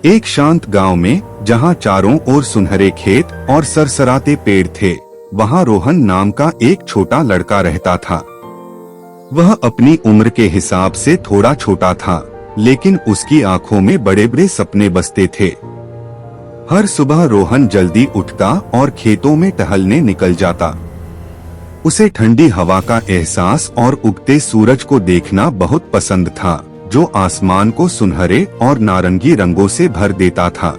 एक शांत गांव में जहां चारों ओर सुनहरे खेत और सरसराते पेड़ थे, वहां रोहन नाम का एक छोटा लड़का रहता था। वह अपनी उम्र के हिसाब से थोड़ा छोटा था, लेकिन उसकी आंखों में बड़े बड़े सपने बसते थे। हर सुबह रोहन जल्दी उठता और खेतों में टहलने निकल जाता। उसे ठंडी हवा का एहसास और उगते सूरज को देखना बहुत पसंद था, जो आसमान को सुनहरे और नारंगी रंगों से भर देता था।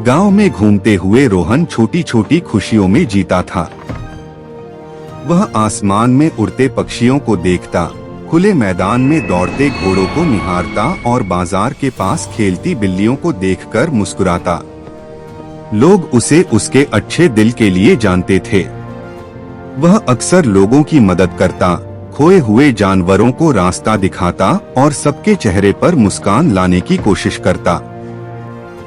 गांव में घूमते हुए रोहन छोटी छोटी खुशियों में जीता था। वह आसमान में उड़ते पक्षियों को देखता, खुले मैदान में दौड़ते घोड़ों को निहारता और बाजार के पास खेलती बिल्लियों को देखकर मुस्कुराता। लोग उसे उसके अच्छे दिल के लिए जानते थे। वह अक्सर लोगों की मदद करता, खोए हुए जानवरों को रास्ता दिखाता और सबके चेहरे पर मुस्कान लाने की कोशिश करता।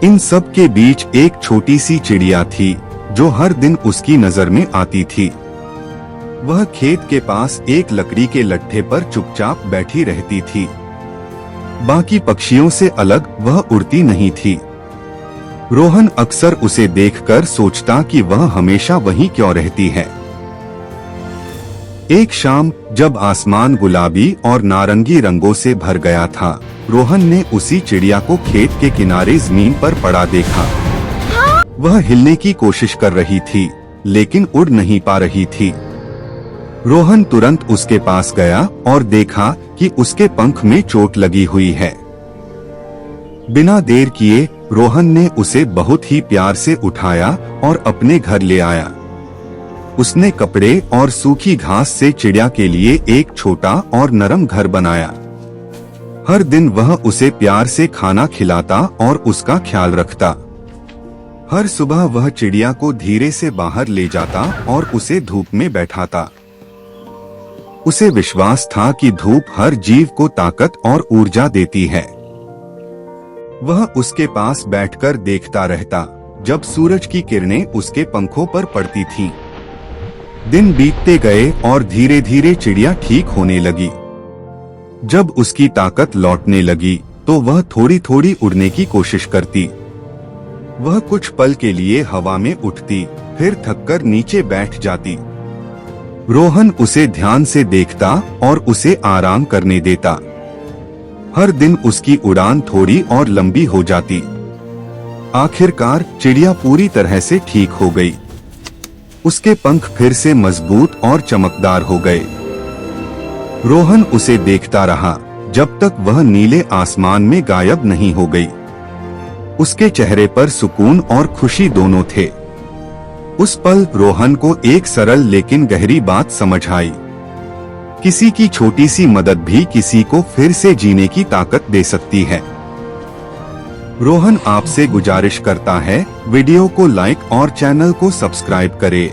इन सब के बीच एक छोटी सी चिड़िया थी, जो हर दिन उसकी नजर में आती थी। वह खेत के पास एक लकड़ी के लट्ठे पर चुपचाप बैठी रहती थी। बाकी पक्षियों से अलग वह उड़ती नहीं थी। रोहन अक्सर उसे देखकर सोचता कि वह हमेशा वहीं क्यों रहती है। एक शाम जब आसमान गुलाबी और नारंगी रंगों से भर गया था, रोहन ने उसी चिड़िया को खेत के किनारे जमीन पर पड़ा देखा। वह हिलने की कोशिश कर रही थी, लेकिन उड़ नहीं पा रही थी। रोहन तुरंत उसके पास गया और देखा कि उसके पंख में चोट लगी हुई है। बिना देर किए रोहन ने उसे बहुत ही प्यार से उठाया और अपने घर ले आया। उसने कपड़े और सूखी घास से चिड़िया के लिए एक छोटा और नरम घर बनाया। हर दिन वह उसे प्यार से खाना खिलाता और उसका ख्याल रखता। हर सुबह वह चिड़िया को धीरे से बाहर ले जाता और उसे धूप में बैठाता। उसे विश्वास था कि धूप हर जीव को ताकत और ऊर्जा देती है। वह उसके पास बैठकर देखता रहता जब सूरज की किरणें उसके पंखों पर पड़ती थीं। दिन बीतते गए और धीरे धीरे चिड़िया ठीक होने लगी। जब उसकी ताकत लौटने लगी तो वह थोड़ी थोड़ी उड़ने की कोशिश करती। वह कुछ पल के लिए हवा में उठती, फिर थककर नीचे बैठ जाती। रोहन उसे ध्यान से देखता और उसे आराम करने देता। हर दिन उसकी उड़ान थोड़ी और लंबी हो जाती। आखिरकार चिड़िया पूरी तरह से ठीक हो गई। उसके पंख फिर से मजबूत और चमकदार हो गए। रोहन उसे देखता रहा जब तक वह नीले आसमान में गायब नहीं हो गई। उसके चेहरे पर सुकून और खुशी दोनों थे। उस पल रोहन को एक सरल लेकिन गहरी बात समझ आई। किसी की छोटी सी मदद भी किसी को फिर से जीने की ताकत दे सकती है। रोहन आपसे गुजारिश करता है, वीडियो को लाइक और चैनल को सब्सक्राइब करें।